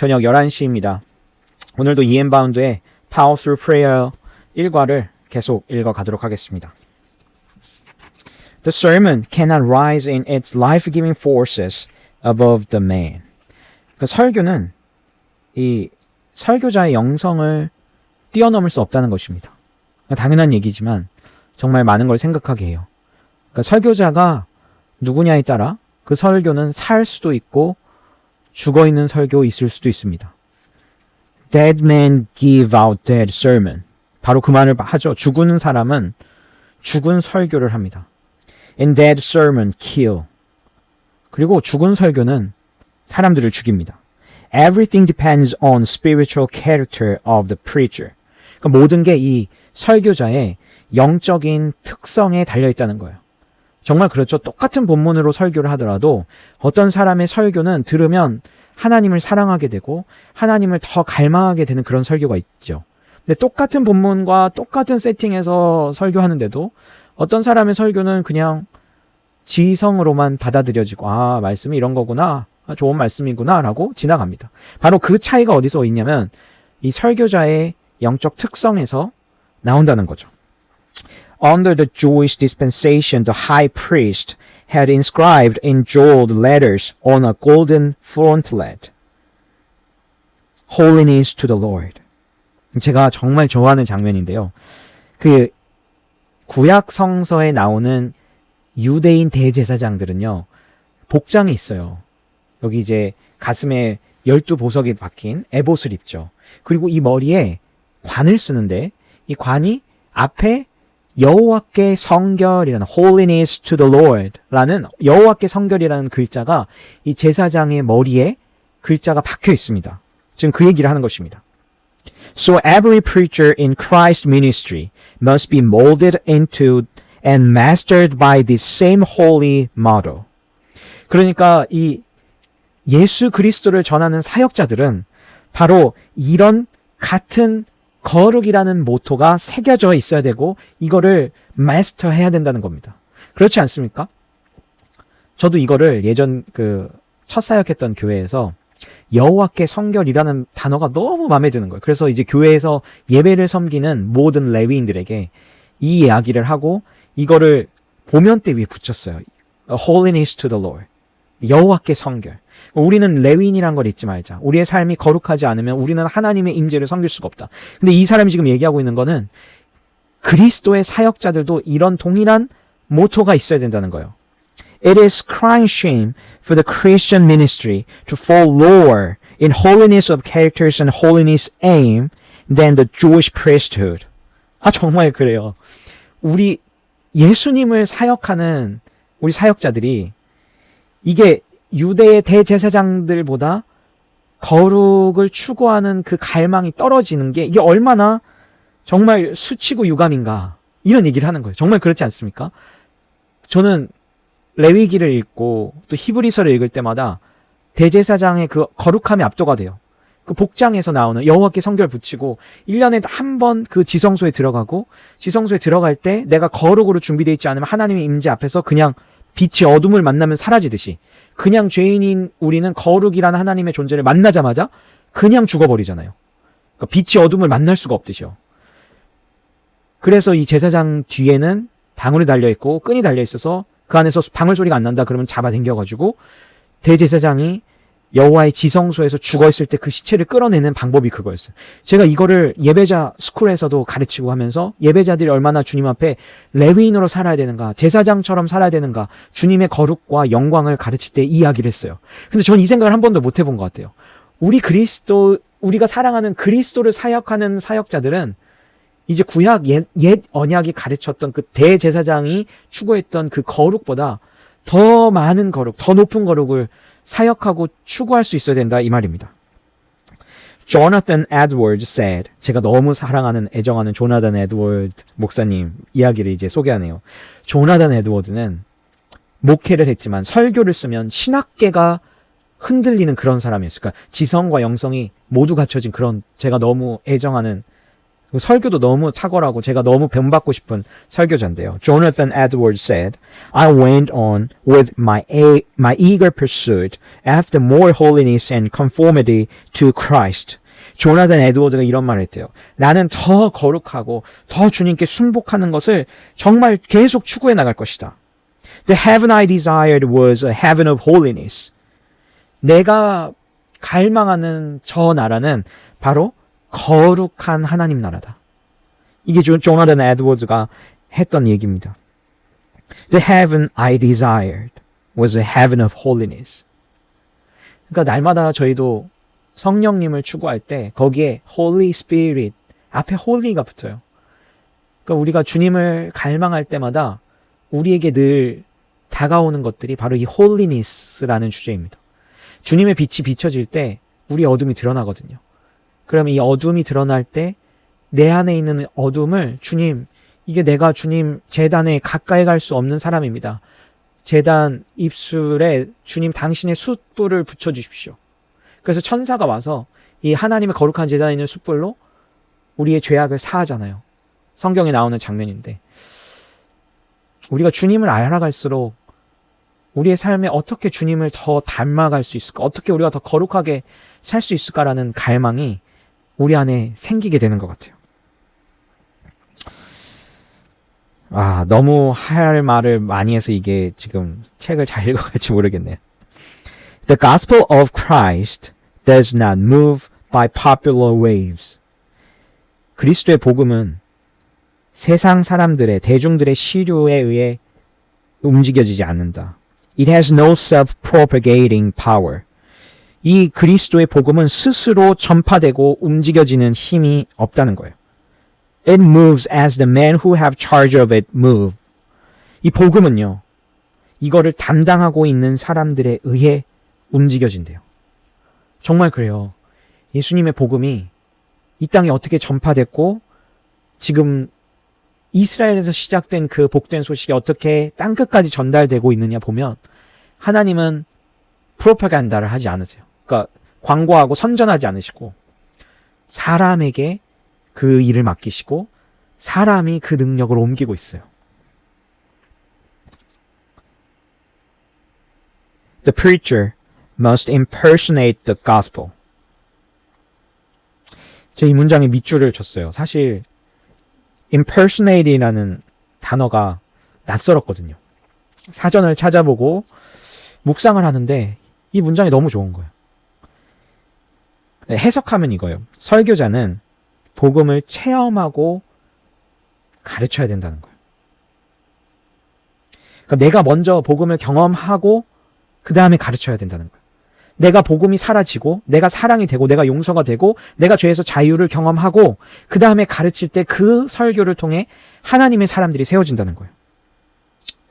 저녁 11시입니다. 오늘도 이엠바운드의 Power Through Prayer 1과를 계속 읽어가도록 하겠습니다. The sermon cannot rise in its life-giving forces above the man. 그 설교는 이 설교자의 영성을 뛰어넘을 수 없다는 것입니다. 당연한 얘기지만 정말 많은 걸 생각하게 해요. 그러니까 설교자가 누구냐에 따라 그 설교는 살 수도 있고 죽어있는 설교 있을 수도 있습니다. Dead men give out dead sermon. 바로 그 말을 하죠. 죽은 사람은 죽은 설교를 합니다. And dead sermon kill. 그리고 죽은 설교는 사람들을 죽입니다. Everything depends on spiritual character of the preacher. 그러니까 모든 게 이 설교자의 영적인 특성에 달려있다는 거예요. 정말 그렇죠. 똑같은 본문으로 설교를 하더라도 어떤 사람의 설교는 들으면 하나님을 사랑하게 되고 하나님을 더 갈망하게 되는 그런 설교가 있죠. 근데 똑같은 본문과 똑같은 세팅에서 설교하는데도 어떤 사람의 설교는 그냥 지성으로만 받아들여지고 말씀이 이런 거구나. 좋은 말씀이구나 라고 지나갑니다. 바로 그 차이가 어디서 있냐면 이 설교자의 영적 특성에서 나온다는 거죠. Under the Jewish dispensation, the high priest had inscribed in jeweled letters on a golden frontlet, Holiness to the Lord. 제가 정말 좋아하는 장면인데요. 그 구약 성서에 나오는 유대인 대제사장들은요, 복장이 있어요. 여기 이제 가슴에 12보석이 박힌 에봇을 입죠. 그리고 이 머리에 관을 쓰는데 이 관이 앞에 여호와께 성결이라는 Holiness to the Lord 라는 여호와께 성결이라는 글자가 이 제사장의 머리에 글자가 박혀 있습니다. 지금 그 얘기를 하는 것입니다. So every preacher in Christ's ministry must be molded into and mastered by this same holy motto. 그러니까 이 예수 그리스도를 전하는 사역자들은 바로 이런 같은 거룩이라는 모토가 새겨져 있어야 되고 이거를 마스터해야 된다는 겁니다. 그렇지 않습니까? 저도 이거를 예전 첫 사역했던 교회에서 여호와께 성결이라는 단어가 너무 마음에 드는 거예요. 그래서 이제 교회에서 예배를 섬기는 모든 레위인들에게 이 이야기를 하고 이거를 보면대 위에 붙였어요. Holiness to the Lord. 여호와께 성결. 우리는 레위인이란 걸 잊지 말자. 우리의 삶이 거룩하지 않으면 우리는 하나님의 임재를 섬길 수가 없다. 근데 이 사람이 지금 얘기하고 있는 거는 그리스도의 사역자들도 이런 동일한 모토가 있어야 된다는 거예요. It is crying shame for the Christian ministry to fall lower in holiness of characters and holiness aim than the Jewish priesthood. 정말 그래요. 우리 예수님을 사역하는 우리 사역자들이 이게 유대의 대제사장들보다 거룩을 추구하는 그 갈망이 떨어지는 게 이게 얼마나 정말 수치고 유감인가 이런 얘기를 하는 거예요. 정말 그렇지 않습니까? 저는 레위기를 읽고 또 히브리서를 읽을 때마다 대제사장의 그 거룩함이 압도가 돼요. 그 복장에서 나오는 여호와께 성결 붙이고 1년에 한 번 그 지성소에 들어가고 지성소에 들어갈 때 내가 거룩으로 준비되어 있지 않으면 하나님의 임재 앞에서 그냥 빛이 어둠을 만나면 사라지듯이 그냥 죄인인 우리는 거룩이라는 하나님의 존재를 만나자마자 그냥 죽어버리잖아요. 그러니까 빛이 어둠을 만날 수가 없듯이요. 그래서 이 제사장 뒤에는 방울이 달려있고 끈이 달려있어서 그 안에서 방울 소리가 안 난다 그러면 잡아당겨가지고 대제사장이 여호와의 지성소에서 죽어있을 때 그 시체를 끌어내는 방법이 그거였어요. 제가 이거를 예배자 스쿨에서도 가르치고 하면서 예배자들이 얼마나 주님 앞에 레위인으로 살아야 되는가, 제사장처럼 살아야 되는가, 주님의 거룩과 영광을 가르칠 때 이야기를 했어요. 근데 전 이 생각을 한 번도 못 해본 것 같아요. 우리가 사랑하는 그리스도를 사역하는 사역자들은 이제 구약 옛 언약이 가르쳤던 그 대제사장이 추구했던 그 거룩보다 더 많은 거룩, 더 높은 거룩을 사역하고 추구할 수 있어야 된다 이 말입니다. Jonathan Edwards said, 제가 너무 사랑하는 애정하는 조나단 에드워드 목사님 이야기를 이제 소개하네요. 조나단 에드워드는 목회를 했지만 설교를 쓰면 신학계가 흔들리는 그런 사람이었어요. 그러니까 지성과 영성이 모두 갖춰진 그런 제가 너무 애정하는 설교도 너무 탁월하고 제가 너무 배움받고 싶은 설교자인데요. Jonathan Edwards said, I went on with my eager pursuit after more holiness and conformity to Christ. 조나단 에드워드가 이런 말을 했대요. 나는 더 거룩하고 더 주님께 순복하는 것을 정말 계속 추구해 나갈 것이다. The heaven I desired was a heaven of holiness. 내가 갈망하는 저 나라는 바로 거룩한 하나님 나라다. 이게 조나단 에드워드가 했던 얘기입니다. The heaven I desired was a heaven of holiness. 그러니까 날마다 저희도 성령님을 추구할 때 거기에 Holy Spirit 앞에 Holy가 붙어요. 그러니까 우리가 주님을 갈망할 때마다 우리에게 늘 다가오는 것들이 바로 이 Holiness라는 주제입니다. 주님의 빛이 비춰질 때 우리 어둠이 드러나거든요. 그럼 이 어둠이 드러날 때 내 안에 있는 어둠을 주님, 이게 내가 주님 제단에 가까이 갈 수 없는 사람입니다. 제단 입술에 주님 당신의 숯불을 붙여주십시오. 그래서 천사가 와서 이 하나님의 거룩한 제단에 있는 숯불로 우리의 죄악을 사하잖아요. 성경에 나오는 장면인데 우리가 주님을 알아갈수록 우리의 삶에 어떻게 주님을 더 닮아갈 수 있을까? 어떻게 우리가 더 거룩하게 살 수 있을까라는 갈망이 우리 안에 생기게 되는 것 같아요. 너무 할 말을 많이 해서 이게 지금 책을 잘 읽어갈지 모르겠네요. The gospel of Christ does not move by popular waves. 그리스도의 복음은 세상 사람들의, 대중들의 시류에 의해 움직여지지 않는다. It has no self-propagating power. 이 그리스도의 복음은 스스로 전파되고 움직여지는 힘이 없다는 거예요. It moves as the men who have charge of it move. 이 복음은요, 이거를 담당하고 있는 사람들에 의해 움직여진대요. 정말 그래요. 예수님의 복음이 이 땅에 어떻게 전파됐고 지금 이스라엘에서 시작된 그 복된 소식이 어떻게 땅끝까지 전달되고 있느냐 보면 하나님은 프로파간다를 하지 않으세요. 그러니까 광고하고 선전하지 않으시고 사람에게 그 일을 맡기시고 사람이 그 능력을 옮기고 있어요. The preacher must impersonate the gospel. 제가 이 문장에 밑줄을 쳤어요. 사실 impersonate이라는 단어가 낯설었거든요. 사전을 찾아보고 묵상을 하는데 이 문장이 너무 좋은 거예요. 해석하면 이거예요. 설교자는 복음을 체험하고 가르쳐야 된다는 거예요. 그러니까 내가 먼저 복음을 경험하고 그 다음에 가르쳐야 된다는 거예요. 내가 복음이 사라지고 내가 사랑이 되고 내가 용서가 되고 내가 죄에서 자유를 경험하고 그 다음에 가르칠 때 그 설교를 통해 하나님의 사람들이 세워진다는 거예요.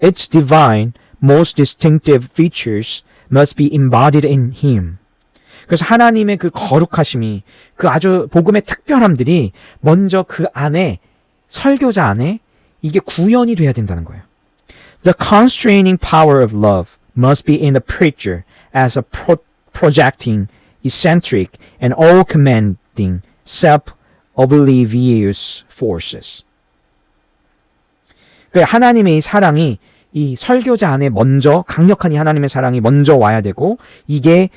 Its divine, most distinctive features must be embodied in Him. 그래서 하나님의 그 거룩하심이 그 아주 복음의 특별함들이 먼저 그 안에 설교자 안에 이게 구현이 돼야 된다는 거예요. The constraining power of love must be in the preacher as a projecting, eccentric, and all-commanding, self-oblivious forces. 그 하나님의 이 사랑이 이 설교자 안에 먼저 강력한 이 하나님의 사랑이 먼저 와야 되고 이게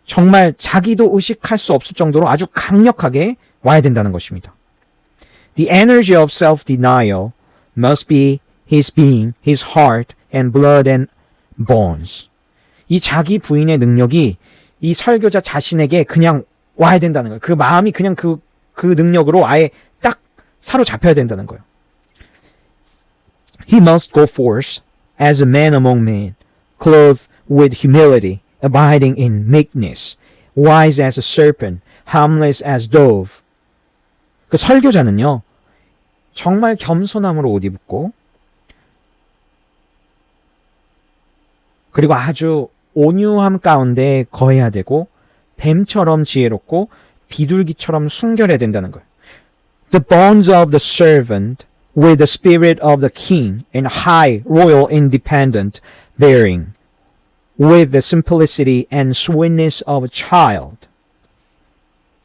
정말 자기도 의식할 수 없을 정도로 아주 강력하게 와야 된다는 것입니다. The energy of self-denial must be his being, his heart, and blood and bones. 이 자기 부인의 능력이 이 설교자 자신에게 그냥 와야 된다는 거예요. 그 마음이 그냥 그 능력으로 아예 딱 사로잡혀야 된다는 거예요. He must go forth as a man among men, clothed with humility, abiding in meekness, wise as a serpent, harmless as dove. 그 설교자는요, 정말 겸손함으로 옷 입고, 그리고 아주 온유함 가운데 거해야 되고, 뱀처럼 지혜롭고, 비둘기처럼 순결해야 된다는 거예요. The bonds of the servant with the spirit of the king and high royal independent bearing. with the simplicity and sweetness of a child.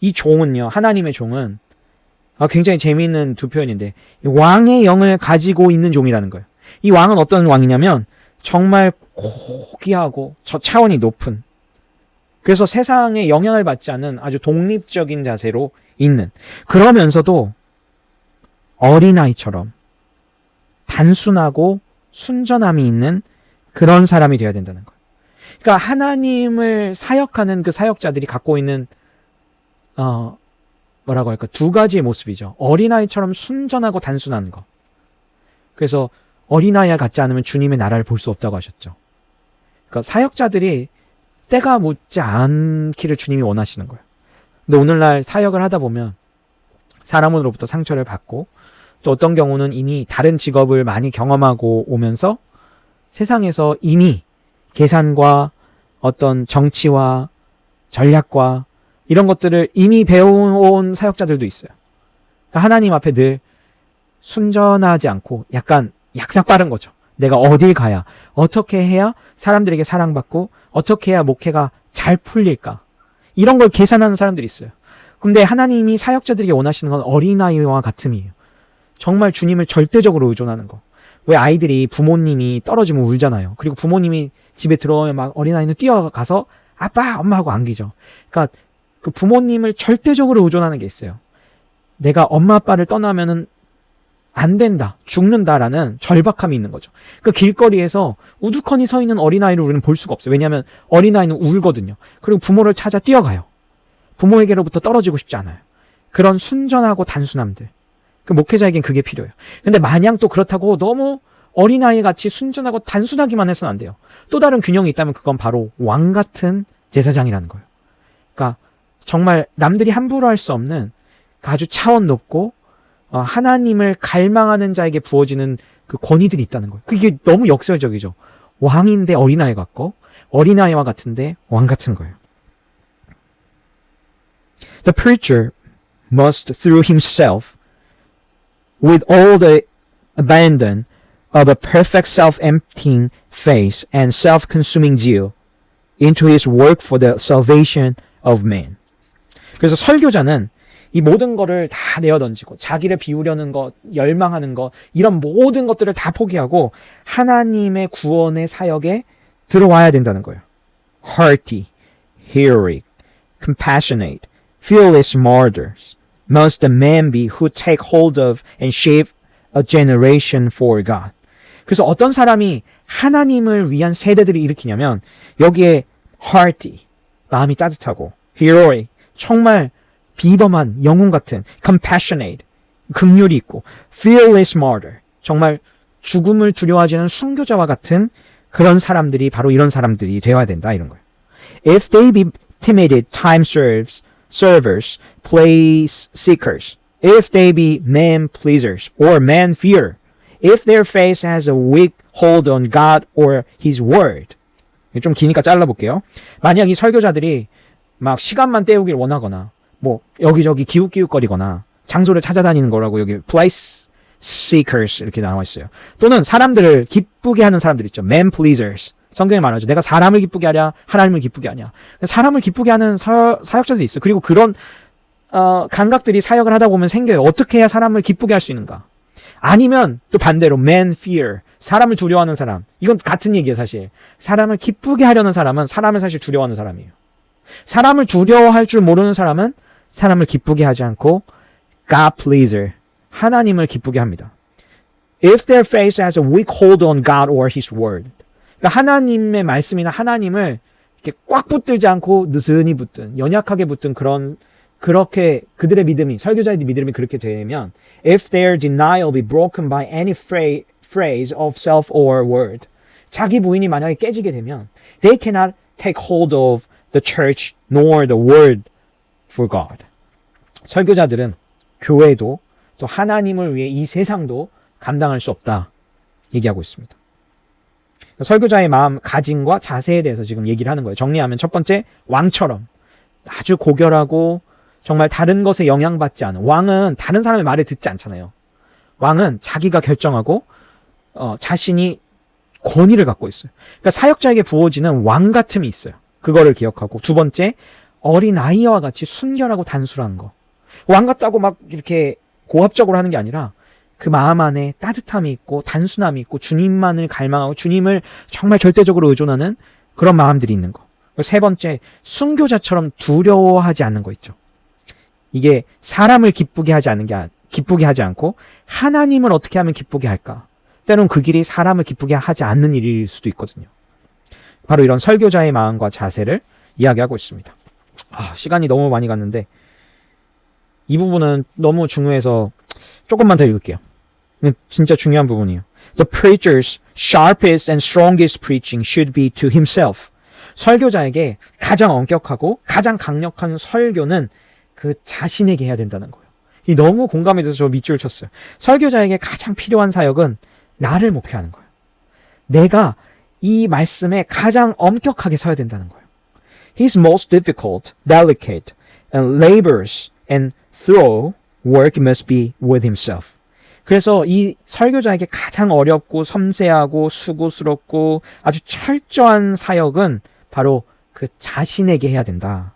이 종은요, 하나님의 종은 굉장히 재미있는 두 표현인데 왕의 영을 가지고 있는 종이라는 거예요. 이 왕은 어떤 왕이냐면 정말 고귀하고 저 차원이 높은, 그래서 세상에 영향을 받지 않는 아주 독립적인 자세로 있는, 그러면서도 어린아이처럼 단순하고 순전함이 있는 그런 사람이 되어야 된다는 거예요. 그러니까 하나님을 사역하는 그 사역자들이 갖고 있는 뭐라고 할까, 두 가지의 모습이죠. 어린아이처럼 순전하고 단순한 거. 그래서 어린아이와 같지 않으면 주님의 나라를 볼 수 없다고 하셨죠. 그러니까 사역자들이 때가 묻지 않기를 주님이 원하시는 거예요. 근데 오늘날 사역을 하다 보면 사람으로부터 상처를 받고, 또 어떤 경우는 이미 다른 직업을 많이 경험하고 오면서 세상에서 이미 계산과 어떤 정치와 전략과 이런 것들을 이미 배워온 사역자들도 있어요. 그러니까 하나님 앞에 늘 순전하지 않고 약간 약삭 빠른 거죠. 내가 어딜 가야, 어떻게 해야 사람들에게 사랑받고, 어떻게 해야 목회가 잘 풀릴까, 이런 걸 계산하는 사람들이 있어요. 근데 하나님이 사역자들에게 원하시는 건 어린아이와 같음이에요. 정말 주님을 절대적으로 의존하는 거. 왜 아이들이 부모님이 떨어지면 울잖아요. 그리고 부모님이 집에 들어오면 막 어린아이는 뛰어가서 아빠, 엄마하고 안기죠. 그러니까 그 부모님을 절대적으로 의존하는 게 있어요. 내가 엄마 아빠를 떠나면은 안 된다, 죽는다라는 절박함이 있는 거죠. 그 길거리에서 우두커니 서 있는 어린아이를 우리는 볼 수가 없어요. 왜냐하면 어린아이는 울거든요. 그리고 부모를 찾아 뛰어가요. 부모에게로부터 떨어지고 싶지 않아요. 그런 순전하고 단순함들. 그 목회자에겐 그게 필요해요. 근데 마냥 또 그렇다고 너무 어린아이 같이 순전하고 단순하기만 해서는 안 돼요. 또 다른 균형이 있다면 그건 바로 왕 같은 제사장이라는 거예요. 그러니까 정말 남들이 함부로 할 수 없는 아주 차원 높고 하나님을 갈망하는 자에게 부어지는 그 권위들이 있다는 거예요. 그게 너무 역설적이죠. 왕인데 어린아이 같고, 어린아이와 같은데 왕 같은 거예요. The preacher must through himself with all the abandon of a perfect self-emptying faith and self-consuming zeal into his work for the salvation of man. 그래서 설교자는 이 모든 거를 다 내어던지고 자기를 비우려는 것, 열망하는 것, 이런 모든 것들을 다 포기하고 하나님의 구원의 사역에 들어와야 된다는 거예요. Hearty, heroic, compassionate, fearless martyrs must the man be who take hold of and shape a generation for God. 그래서 어떤 사람이 하나님을 위한 세대들을 일으키냐면 여기에 hearty, 마음이 따뜻하고, heroic, 정말 비범한 영웅 같은, compassionate, 긍휼이 있고, fearless martyr, 정말 죽음을 두려워하지 않는 순교자와 같은 그런 사람들이 바로 이런 사람들이 되어야 된다, 이런 거예요. If they be timid time servers, place seekers, if they be man pleasers or man fear, if their faith has a weak hold on God or His word. 좀 기니까 잘라볼게요. 만약 이 설교자들이 막 시간만 때우길 원하거나, 뭐 여기저기 기웃기웃거리거나 장소를 찾아다니는 거라고 여기 place seekers 이렇게 나와 있어요. 또는 사람들을 기쁘게 하는 사람들 있죠. man pleasers. 성경에 말하죠. 내가 사람을 기쁘게 하랴, 하나님을 기쁘게 하냐. 사람을 기쁘게 하는 사역자들이 있어요. 그리고 그런 감각들이 사역을 하다 보면 생겨요. 어떻게 해야 사람을 기쁘게 할 수 있는가? 아니면 또 반대로 man fear, 사람을 두려워하는 사람. 이건 같은 얘기예요, 사실. 사람을 기쁘게 하려는 사람은 사람을 사실 두려워하는 사람이에요. 사람을 두려워할 줄 모르는 사람은 사람을 기쁘게 하지 않고 God pleaser, 하나님을 기쁘게 합니다. If their faith has a weak hold on God or His word. 그러니까 하나님의 말씀이나 하나님을 이렇게 꽉 붙들지 않고 느슨히 붙든, 연약하게 붙든 그렇게 그들의 믿음이, 설교자의 믿음이 그렇게 되면 if their denial be broken by any phrase of self or word. 자기 부인이 만약에 깨지게 되면 they cannot take hold of the church nor the word for God. 설교자들은 교회도 또 하나님을 위해 이 세상도 감당할 수 없다 얘기하고 있습니다. 설교자의 마음 가짐과 자세에 대해서 지금 얘기를 하는 거예요. 정리하면 첫 번째, 왕처럼 아주 고결하고 정말 다른 것에 영향받지 않은, 왕은 다른 사람의 말을 듣지 않잖아요. 왕은 자기가 결정하고 자신이 권위를 갖고 있어요. 그러니까 사역자에게 부어지는 왕 같음이 있어요. 그거를 기억하고, 두 번째, 어린 아이와 같이 순결하고 단순한 거. 왕 같다고 막 이렇게 고압적으로 하는 게 아니라 그 마음 안에 따뜻함이 있고 단순함이 있고 주님만을 갈망하고 주님을 정말 절대적으로 의존하는 그런 마음들이 있는 거. 세 번째, 순교자처럼 두려워하지 않는 거 있죠. 이게 사람을 기쁘게 하지 않고 하나님을 어떻게 하면 기쁘게 할까? 때론 그 길이 사람을 기쁘게 하지 않는 일일 수도 있거든요. 바로 이런 설교자의 마음과 자세를 이야기하고 있습니다. 시간이 너무 많이 갔는데 이 부분은 너무 중요해서 조금만 더 읽을게요. 진짜 중요한 부분이에요. The preacher's sharpest and strongest preaching should be to himself. 설교자에게 가장 엄격하고 가장 강력한 설교는 그 자신에게 해야 된다는 거예요. 이 너무 공감이 돼서 저 밑줄 쳤어요. 설교자에게 가장 필요한 사역은 나를 목회하는 거예요. 내가 이 말씀에 가장 엄격하게 서야 된다는 거예요. His most difficult, delicate, and laborious and thorough work must be with himself. 그래서 이 설교자에게 가장 어렵고 섬세하고 수고스럽고 아주 철저한 사역은 바로 그 자신에게 해야 된다.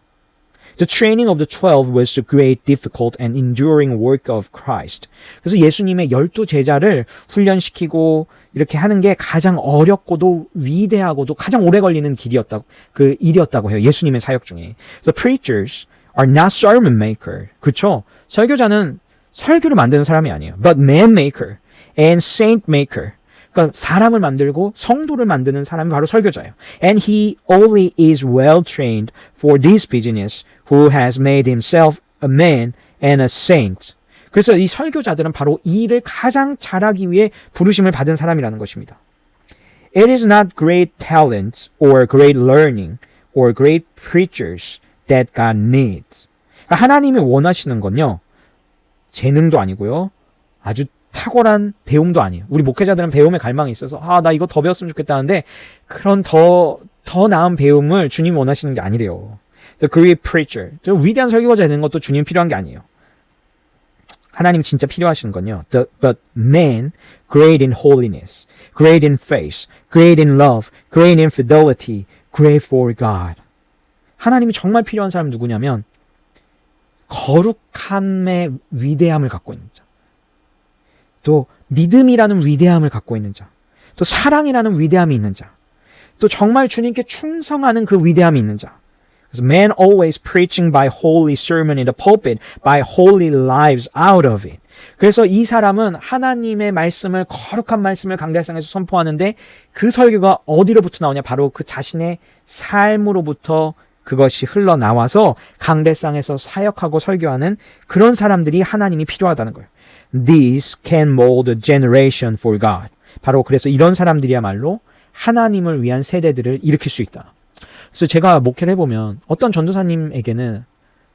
The training of the 12 was the great, difficult, and enduring work of Christ. 그래서 예수님의 12제자를 훈련시키고 이렇게 하는 게 가장 어렵고도 위대하고도 가장 오래 걸리는 일이었다고 해요. 예수님의 사역 중에. So preachers are not sermon maker. 그렇죠? 설교자는 설교를 만드는 사람이 아니에요. But man maker and saint maker. 그러니까 사람을 만들고 성도를 만드는 사람이 바로 설교자예요. And he only is well trained for this business who has made himself a man and a saint. 그래서 이 설교자들은 바로 이 일을 가장 잘하기 위해 부르심을 받은 사람이라는 것입니다. It is not great talents or great learning or great preachers that God needs. 그러니까 하나님이 원하시는 건요. 재능도 아니고요. 아주 탁월한 배움도 아니에요. 우리 목회자들은 배움에 갈망이 있어서 나 이거 더 배웠으면 좋겠다는데 그런 더 나은 배움을 주님이 원하시는 게 아니래요. The great preacher. 위대한 설교자가 되는 것도 주님 필요한 게 아니에요. 하나님 진짜 필요하시는 건요. But man, great in holiness, great in faith, great in love, great in fidelity, great for God. 하나님이 정말 필요한 사람은 누구냐면 거룩함의 위대함을 갖고 있는 자. 또 믿음이라는 위대함을 갖고 있는 자. 또 사랑이라는 위대함이 있는 자. 또 정말 주님께 충성하는 그 위대함이 있는 자. 그래서 man always preaching by holy sermon in the pulpit, by holy lives out of it. 그래서 이 사람은 하나님의 말씀을 거룩한 말씀을 강대상에서 선포하는데 그 설교가 어디로부터 나오냐? 바로 그 자신의 삶으로부터 그것이 흘러나와서 강대상에서 사역하고 설교하는 그런 사람들이 하나님이 필요하다는 거예요. These can mold a generation for God. 바로 그래서 이런 사람들이야말로 하나님을 위한 세대들을 일으킬 수 있다. 그래서 제가 목회를 해보면 어떤 전도사님에게는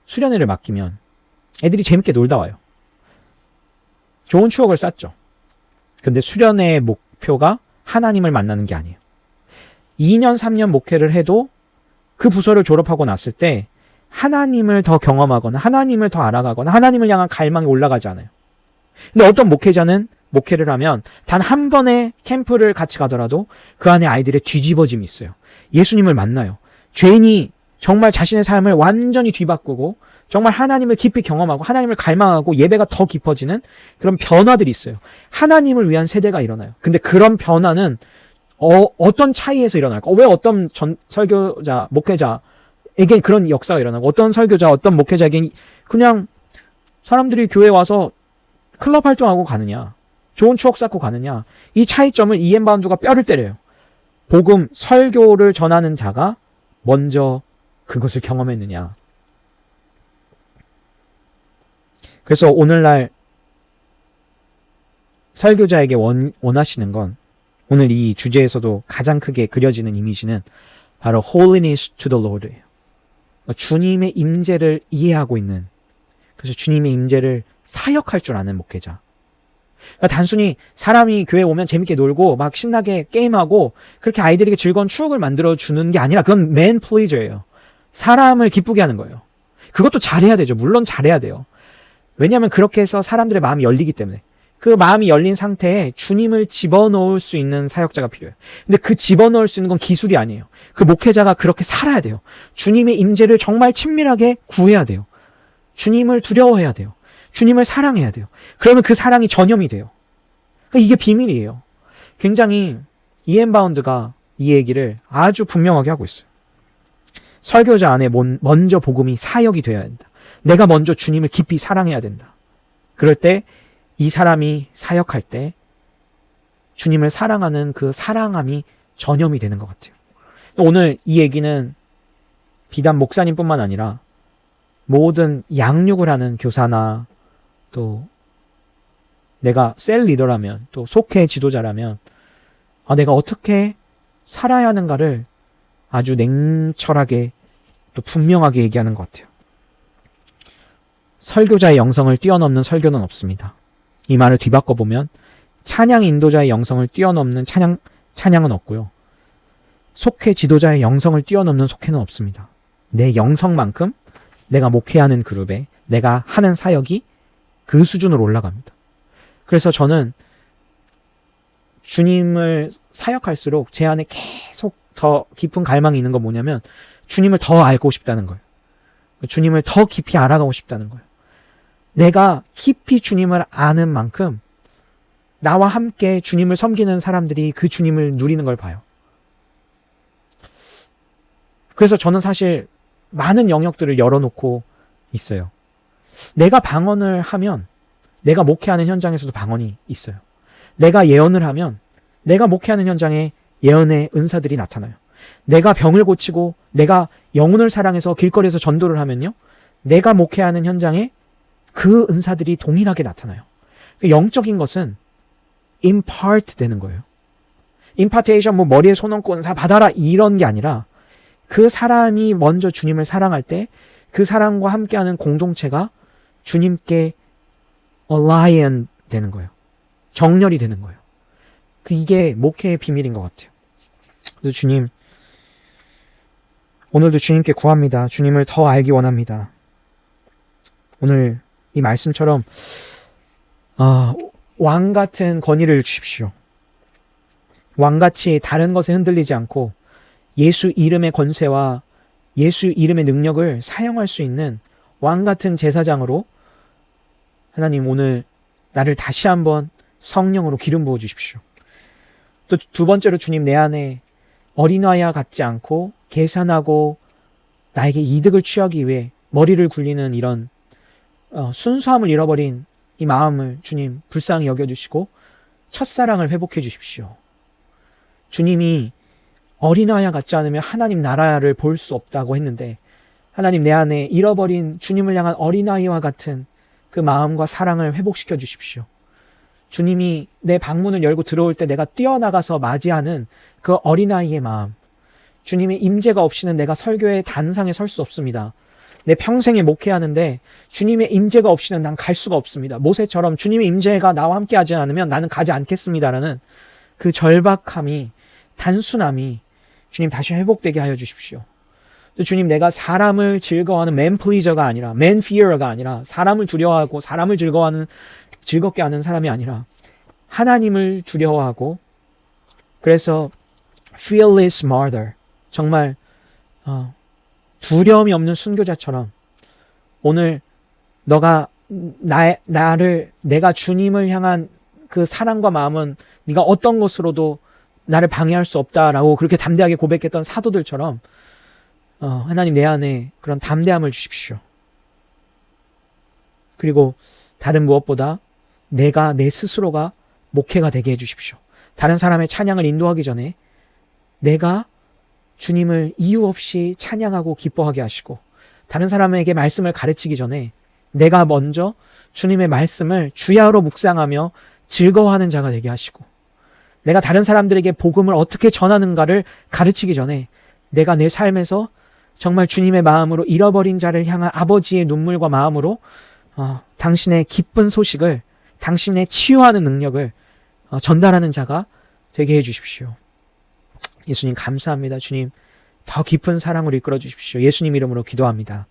수련회를 맡기면 애들이 재밌게 놀다 와요. 좋은 추억을 쌓죠. 근데 수련회의 목표가 하나님을 만나는 게 아니에요. 2년, 3년 목회를 해도 그 부서를 졸업하고 났을 때 하나님을 더 경험하거나 하나님을 더 알아가거나 하나님을 향한 갈망이 올라가지 않아요. 근데 어떤 목회자는 목회를 하면 단 한 번의 캠프를 같이 가더라도 그 안에 아이들의 뒤집어짐이 있어요. 예수님을 만나요. 죄인이 정말 자신의 삶을 완전히 뒤바꾸고 정말 하나님을 깊이 경험하고 하나님을 갈망하고 예배가 더 깊어지는 그런 변화들이 있어요. 하나님을 위한 세대가 일어나요. 근데 그런 변화는 어떤 차이에서 일어날까? 왜 어떤 설교자, 목회자에게 그런 역사가 일어나고 어떤 설교자, 어떤 목회자에게 그냥 사람들이 교회에 와서 클럽 활동하고 가느냐, 좋은 추억 쌓고 가느냐, 이 차이점을 이엠 바운드가 뼈를 때려요. 복음, 설교를 전하는 자가 먼저 그것을 경험했느냐. 그래서 오늘날 설교자에게 원하시는 건 오늘 이 주제에서도 가장 크게 그려지는 이미지는 바로 holiness to the Lord예요. 주님의 임재를 이해하고 있는, 그래서 주님의 임재를 사역할 줄 아는 목회자. 그러니까 단순히 사람이 교회에 오면 재밌게 놀고 막 신나게 게임하고 그렇게 아이들에게 즐거운 추억을 만들어주는 게 아니라 그건 man pleaser예요. 사람을 기쁘게 하는 거예요. 그것도 잘해야 되죠. 물론 잘해야 돼요. 왜냐하면 그렇게 해서 사람들의 마음이 열리기 때문에. 그 마음이 열린 상태에 주님을 집어넣을 수 있는 사역자가 필요해요. 근데 그 집어넣을 수 있는 건 기술이 아니에요. 그 목회자가 그렇게 살아야 돼요. 주님의 임재를 정말 친밀하게 구해야 돼요. 주님을 두려워해야 돼요. 주님을 사랑해야 돼요. 그러면 그 사랑이 전염이 돼요. 그러니까 이게 비밀이에요. 굉장히 이앤 바운드가 이 얘기를 아주 분명하게 하고 있어요. 설교자 안에 먼저 복음이 사역이 되어야 된다. 내가 먼저 주님을 깊이 사랑해야 된다. 그럴 때 이 사람이 사역할 때 주님을 사랑하는 그 사랑함이 전염이 되는 것 같아요. 오늘 이 얘기는 비단 목사님뿐만 아니라 모든 양육을 하는 교사나 또 내가 셀 리더라면 또 속회 지도자라면 내가 어떻게 살아야 하는가를 아주 냉철하게 또 분명하게 얘기하는 것 같아요. 설교자의 영성을 뛰어넘는 설교는 없습니다. 이 말을 뒤바꿔 보면 찬양 인도자의 영성을 뛰어넘는 찬양은 없고요. 속회 지도자의 영성을 뛰어넘는 속회는 없습니다. 내 영성만큼 내가 목회하는 그룹에 내가 하는 사역이 그 수준으로 올라갑니다. 그래서 저는 주님을 사역할수록 제 안에 계속 더 깊은 갈망이 있는 건 뭐냐면 주님을 더 알고 싶다는 거예요. 주님을 더 깊이 알아가고 싶다는 거예요. 내가 깊이 주님을 아는 만큼 나와 함께 주님을 섬기는 사람들이 그 주님을 누리는 걸 봐요. 그래서 저는 사실 많은 영역들을 열어놓고 있어요. 내가 방언을 하면 내가 목회하는 현장에서도 방언이 있어요. 내가 예언을 하면 내가 목회하는 현장에 예언의 은사들이 나타나요. 내가 병을 고치고 내가 영혼을 사랑해서 길거리에서 전도를 하면요. 내가 목회하는 현장에 그 은사들이 동일하게 나타나요. 영적인 것은 impart 되는 거예요. impartation 머리에 손 얹고 은사 받아라 이런 게 아니라 그 사람이 먼저 주님을 사랑할 때 그 사람과 함께하는 공동체가 주님께 align 되는 거예요. 정렬이 되는 거예요. 이게 목회의 비밀인 것 같아요. 그래서 주님, 오늘도 주님께 구합니다. 주님을 더 알기 원합니다. 오늘 이 말씀처럼 왕 같은 권위를 주십시오. 왕같이 다른 것에 흔들리지 않고 예수 이름의 권세와 예수 이름의 능력을 사용할 수 있는 왕 같은 제사장으로 하나님 오늘 나를 다시 한번 성령으로 기름 부어 주십시오. 또 두 번째로 주님 내 안에 어린아이와 같지 않고 계산하고 나에게 이득을 취하기 위해 머리를 굴리는 이런 순수함을 잃어버린 이 마음을 주님 불쌍히 여겨주시고 첫사랑을 회복해 주십시오. 주님이 어린아이와 같지 않으면 하나님 나라를 볼 수 없다고 했는데 하나님 내 안에 잃어버린 주님을 향한 어린아이와 같은 그 마음과 사랑을 회복시켜 주십시오. 주님이 내 방문을 열고 들어올 때 내가 뛰어나가서 맞이하는 그 어린아이의 마음. 주님의 임재가 없이는 내가 설교의 단상에 설 수 없습니다. 내 평생에 목회하는데 주님의 임재가 없이는 난 갈 수가 없습니다. 모세처럼 주님의 임재가 나와 함께 하지 않으면 나는 가지 않겠습니다라는 그 절박함이, 단순함이 주님 다시 회복되게 하여 주십시오. 또 주님, 내가 사람을 즐거워하는 man pleaser가 아니라 man fear가 아니라 사람을 두려워하고 사람을 즐겁게 하는 사람이 아니라 하나님을 두려워하고 그래서 fearless martyr, 정말 두려움이 없는 순교자처럼 오늘 너가 내가 주님을 향한 그 사랑과 마음은 네가 어떤 것으로도 나를 방해할 수 없다라고 그렇게 담대하게 고백했던 사도들처럼 하나님 내 안에 그런 담대함을 주십시오. 그리고 다른 무엇보다 내가 내 스스로가 목회가 되게 해주십시오. 다른 사람의 찬양을 인도하기 전에 내가 주님을 이유 없이 찬양하고 기뻐하게 하시고 다른 사람에게 말씀을 가르치기 전에 내가 먼저 주님의 말씀을 주야로 묵상하며 즐거워하는 자가 되게 하시고 내가 다른 사람들에게 복음을 어떻게 전하는가를 가르치기 전에 내가 내 삶에서 정말 주님의 마음으로 잃어버린 자를 향한 아버지의 눈물과 마음으로 당신의 기쁜 소식을, 당신의 치유하는 능력을 전달하는 자가 되게 해주십시오. 예수님 감사합니다. 주님 더 깊은 사랑으로 이끌어 주십시오. 예수님 이름으로 기도합니다.